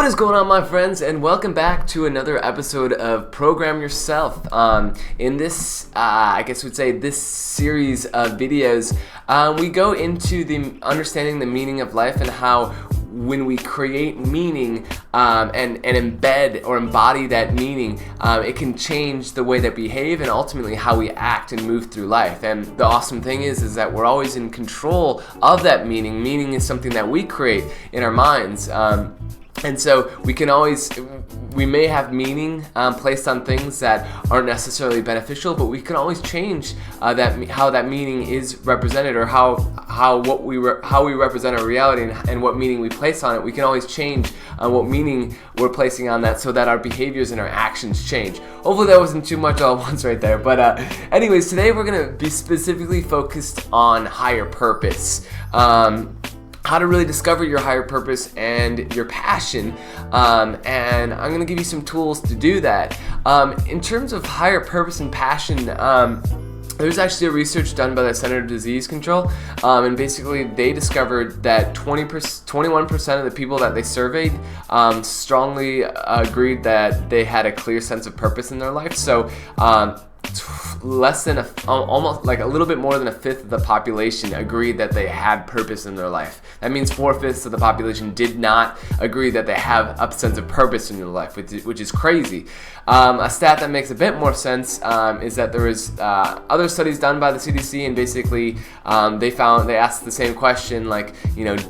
What is going on, my friends, and welcome back to another episode of Program Yourself. In this, I guess we'd say this series of videos, we go into the understanding the meaning of life and how when we create meaning and embed or embody that meaning, it can change the way that we behave and ultimately how we act and move through life. And the awesome thing is that we're always in control of that meaning. Meaning is something that we create in our minds. And so we may have meaning placed on things that aren't necessarily beneficial, but we can always change how that meaning is represented, or how we represent our reality and what meaning we place on it. We can always change what meaning we're placing on that, so that our behaviors and our actions change. Hopefully that wasn't too much all at once right there. But anyways, today we're gonna be specifically focused on higher purpose. How to really discover your higher purpose and your passion, and I'm going to give you some tools to do that. In terms of higher purpose and passion, there's actually a research done by the Center for Disease Control, and basically they discovered that 21% of the people that they surveyed strongly agreed that they had a clear sense of purpose in their life. So less than almost like a little bit more than a fifth of the population agreed that they had purpose in their life. That means 4/5 of the population did not agree that they have a sense of purpose in their life, which is crazy. A stat that makes a bit more sense is that there was other studies done by the CDC, and basically they asked the same question, like,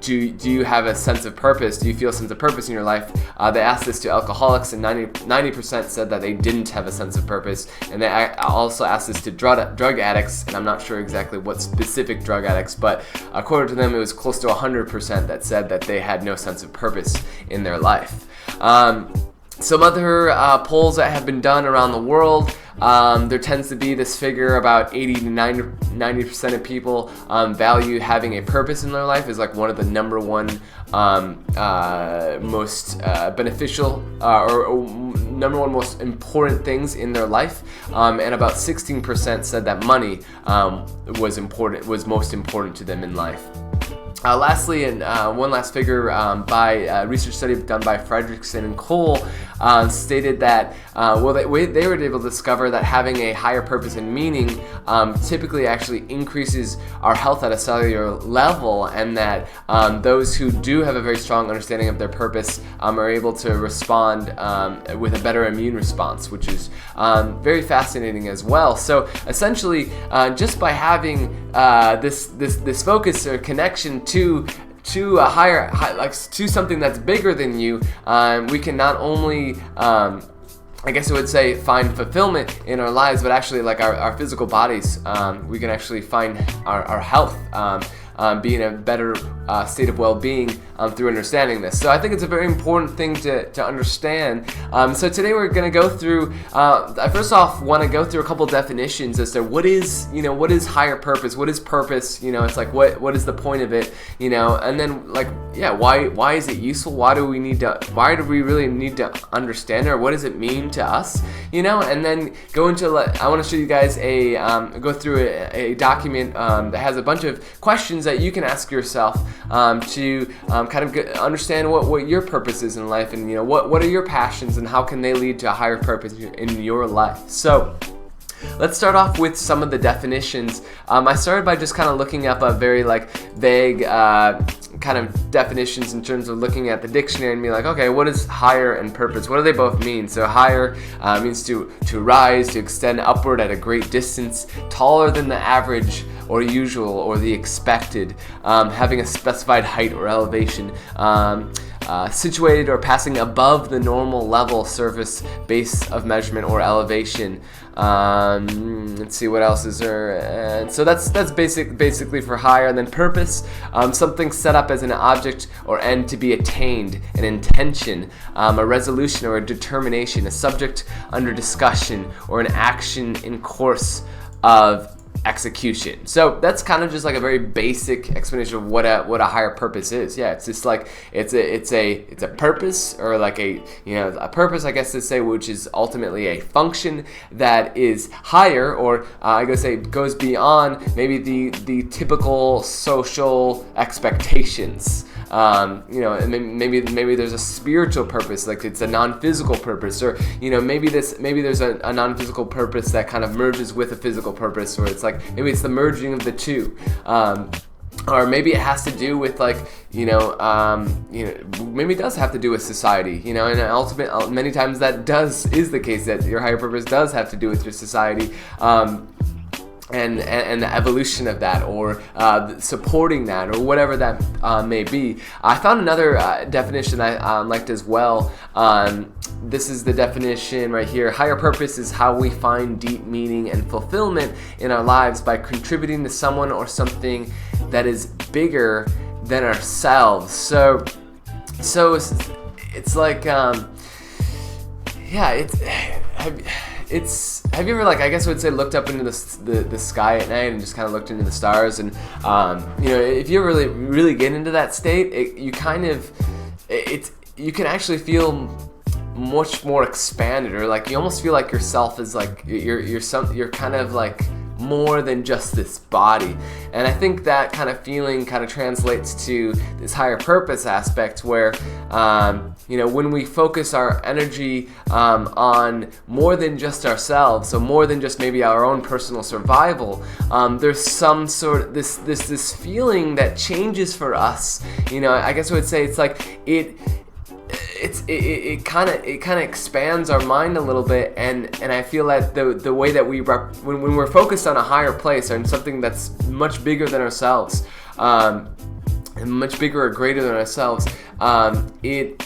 do you have a sense of purpose? Do you feel a sense of purpose in your life? They asked this to alcoholics, and 90% said that they didn't have a sense of purpose, and they also asked this to drug addicts, and I'm not sure exactly what specific drug addicts, but according to them, it was close to 100% that said that they had no sense of purpose in their life. Some other polls that have been done around the world, there tends to be this figure about 80 to 90% of people value having a purpose in their life is like one of the number one most beneficial or number one most important things in their life, and about 16% said that money was most important to them in life. Lastly, and one last figure by a research study done by Fredrickson and Cole stated that they were able to discover that having a higher purpose and meaning typically actually increases our health at a cellular level, and that those who do have a very strong understanding of their purpose are able to respond with a better immune response, which is very fascinating as well. So essentially, just by having this focus or connection to a higher, to something that's bigger than you, we can not only I guess I would say find fulfillment in our lives, but actually like our physical bodies, we can actually find our health, be in a better state of well-being through understanding this. So I think it's a very important thing to understand. So today we're going to go through, I first off want to go through a couple definitions as to what is higher purpose, what is purpose, it's like what is the point of it, and then why is it useful, why do we really need to understand it, or what does it mean to us, and then go into, I want to show you guys go through a document that has a bunch of questions that you can ask yourself to kind of understand what your purpose is in life, and what are your passions and how can they lead to a higher purpose in your life. So let's start off with some of the definitions. I started by just kind of looking up a very vague kind of definitions in terms of looking at the dictionary and being like, okay, what is higher and purpose? What do they both mean? So higher means to rise, to extend upward at a great distance, taller than the average or usual or the expected, having a specified height or elevation, situated or passing above the normal level, surface, base of measurement or elevation. Let's see, what else is there? And so that's basically for higher. And then purpose, something set up as an object or end to be attained, an intention, a resolution or a determination, a subject under discussion, or an action in course of execution. So that's kind of just like a very basic explanation of what a higher purpose is. Yeah, it's just like it's a purpose, or like a purpose, I guess to say, which is ultimately a function that is higher, or I guess say goes beyond maybe the typical social expectations. And maybe there's a spiritual purpose, like it's a non-physical purpose, or maybe there's a non-physical purpose that kind of merges with a physical purpose, or it's like maybe it's the merging of the two. Or maybe it has to do with maybe it does have to do with society, and ultimately many times that is the case, that your higher purpose does have to do with your society, and the evolution of that, or supporting that, or whatever that may be. I found another definition I liked as well. This is the definition right here. Higher purpose is how we find deep meaning and fulfillment in our lives by contributing to someone or something that is bigger than ourselves. So it's like, have you ever, I guess I would say, looked up into the sky at night and just kind of looked into the stars, and if you really get into that state, you can actually feel much more expanded, or you almost feel like yourself is you're kind of more than just this body. And I think that kind of feeling kind of translates to this higher purpose aspect, where when we focus our energy on more than just ourselves, so more than just maybe our own personal survival, there's some sort of this feeling that changes for us. I guess I would say it's like it kind of expands our mind a little bit, and I feel that the way that when we're focused on a higher place, or in something that's much bigger than ourselves, and much bigger or greater than ourselves, it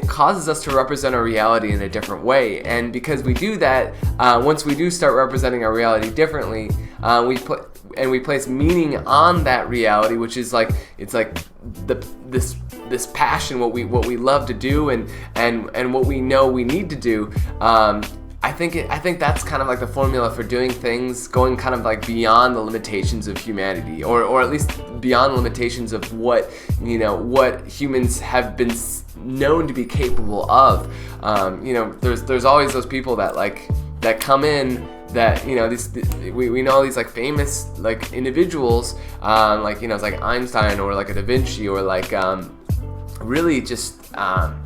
causes us to represent our reality in a different way. And because we do that, once we do start representing our reality differently, we place meaning on that reality, which is this passion, what we love to do, and what we know we need to do. I think that's kind of the formula for doing things, going kind of beyond the limitations of humanity, or at least beyond the limitations of what humans have been known to be capable of. There's always those people that come in, that we know these famous individuals, it's like Einstein, or a Da Vinci, or really just I'm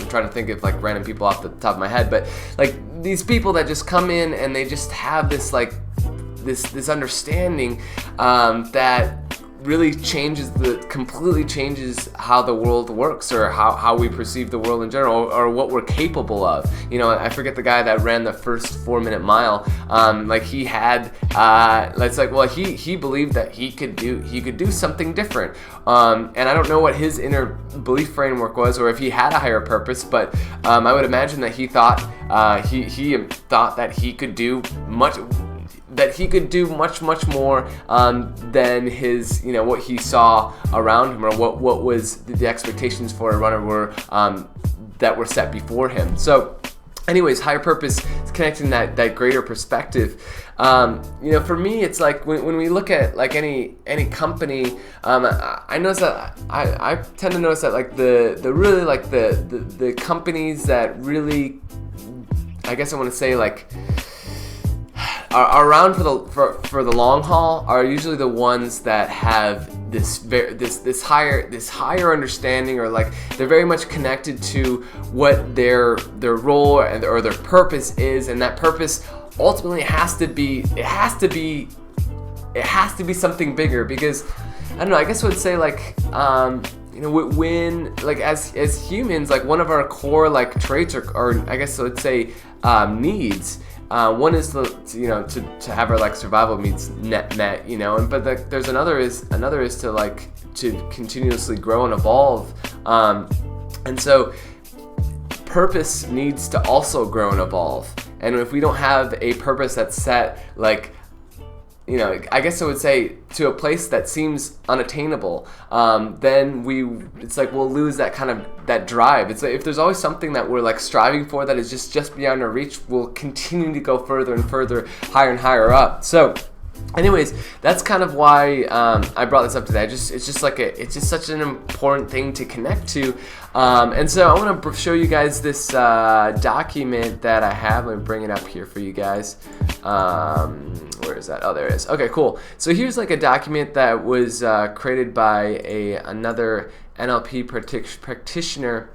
trying to think of random people off the top of my head, but these people that just come in and they just have this this understanding that really completely changes how the world works, or how we perceive the world in general, or what we're capable of. I forget the guy that ran the first 4-minute mile. He had, he believed that he could do something different. And I don't know what his inner belief framework was, or if he had a higher purpose, but I would imagine that he thought that he could do much more than his, what he saw around him, or what was the expectations for a runner were that were set before him. So anyways, higher purpose is connecting that greater perspective. For me, it's when we look at any company, I notice that I tend to notice that the really the companies that really, I guess I want to say are around for the long haul, are usually the ones that have this higher understanding, or they're very much connected to what their role or their purpose is, and that purpose ultimately has to be something bigger. Because I don't know, I guess I would say when as humans, one of our core traits, or I guess I would say needs. One is to have our survival needs met, but there's another is to continuously grow and evolve, and so purpose needs to also grow and evolve. And if we don't have a purpose that's set I guess I would say to a place that seems unattainable, then we'll lose that drive. It's if there's always something that we're striving for that is just beyond our reach, we'll continue to go further and further, higher and higher up. So anyways, that's kind of why I brought this up today. It's just such an important thing to connect to, And so I want to show you guys this document that I have. Let me bring it up here for you guys. Where is that? Oh, there it is. Okay, cool. So here's like a document that was created by another NLP practitioner.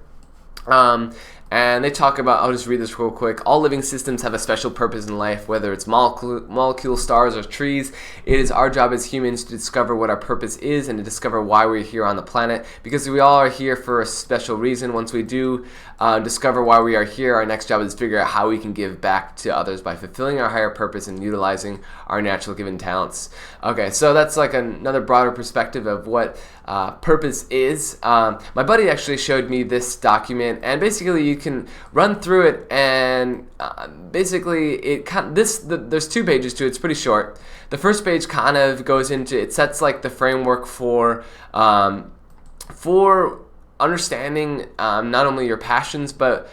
And they talk about, I'll just read this real quick. All living systems have a special purpose in life, whether it's molecules, stars, or trees. It is our job as humans to discover what our purpose is and to discover why we're here on the planet, because we all are here for a special reason. Once we do discover why we are here, our next job is to figure out how we can give back to others by fulfilling our higher purpose and utilizing our natural given talents. Okay, so that's like another broader perspective of what purpose is. My buddy actually showed me this document, and basically you can run through it, and basically there's 2 pages to it. It's pretty short. The first page kind of goes into, it sets like the framework for understanding not only your passions, but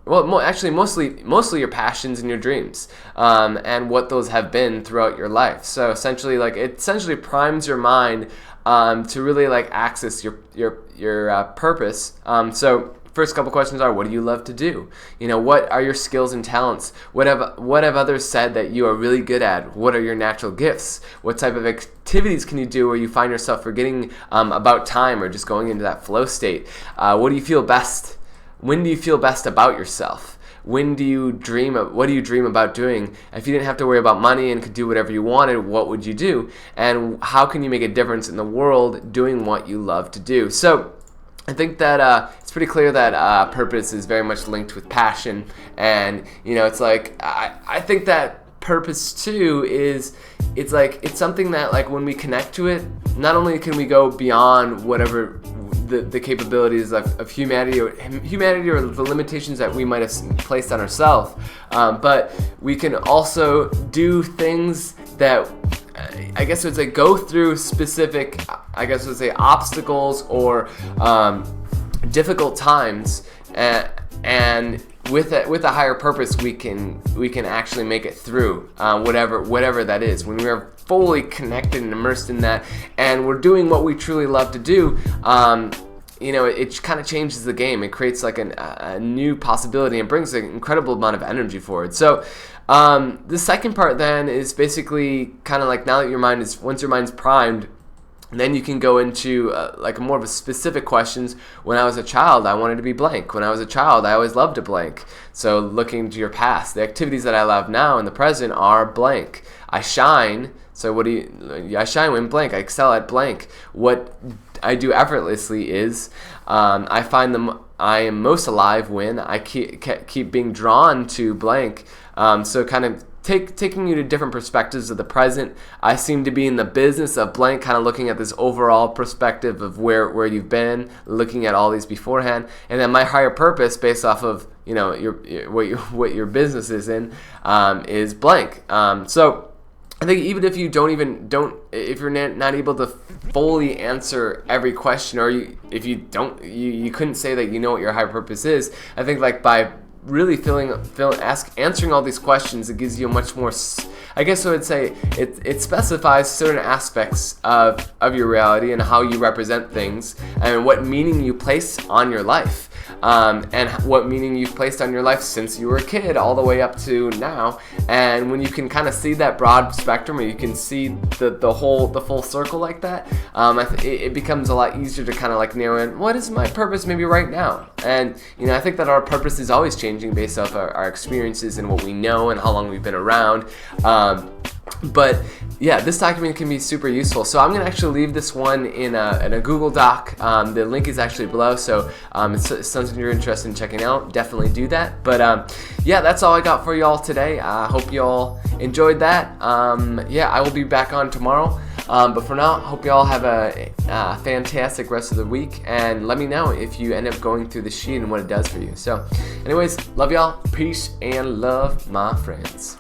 mostly your passions and your dreams, and what those have been throughout your life. So essentially, it primes your mind to really like access your purpose. So first couple questions are, what do you love to do? What are your skills and talents? What have others said that you are really good at? What are your natural gifts? What type of activities can you do where you find yourself forgetting about time or just going into that flow state? What do you feel best? When do you feel best about yourself? What do you dream about doing? If you didn't have to worry about money and could do whatever you wanted, what would you do? And how can you make a difference in the world doing what you love to do? So I think that it's pretty clear that purpose is very much linked with passion, and it's like I think that purpose too it's something that, like, when we connect to it, not only can we go beyond whatever the capabilities of humanity or the limitations that we might have placed on ourselves, but we can also do things that I guess I would say go through specific, obstacles or difficult times, and with a higher purpose, we can actually make it through whatever that is. When we are fully connected and immersed in that, and we're doing what we truly love to do, it kind of changes the game. It creates like a new possibility and brings an incredible amount of energy forward. So the second part then is basically kind of like, now that once your mind's primed, then you can go into like more of a specific questions. When I was a child, I wanted to be blank. When I was a child, I always loved to blank. So looking to your past, the activities that I love now in the present are blank. I shine. So I shine when blank. I excel at blank. What I do effortlessly is I find I am most alive when I keep being drawn to blank. So kind of taking you to different perspectives of the present. I seem to be in the business of blank, kind of looking at this overall perspective of where you've been, looking at all these beforehand, and then my higher purpose, based off of what your business is in, is blank. So I think even if you if you're not able to fully answer every question, or if you couldn't say that you know what your higher purpose is, I think like by really answering all these questions, it gives you a much more, I guess I would say, it specifies certain aspects of your reality and how you represent things, and what meaning you place on your life, and what meaning you've placed on your life since you were a kid all the way up to now. And when you can kind of see that broad spectrum, or you can see the full circle like that, it becomes a lot easier to kind of like narrow in, what is my purpose maybe right now? And I think that our purpose is always changing based off our experiences and what we know and how long we've been around. But yeah, this document can be super useful. So I'm going to actually leave this one in a Google Doc. The link is actually below, so it's something you're interested in checking out, definitely do that. But yeah, that's all I got for y'all today. I hope y'all enjoyed that. Yeah, I will be back on tomorrow. But for now, hope y'all have a fantastic rest of the week, and let me know if you end up going through the sheet and what it does for you. So anyways, love y'all. Peace and love, my friends.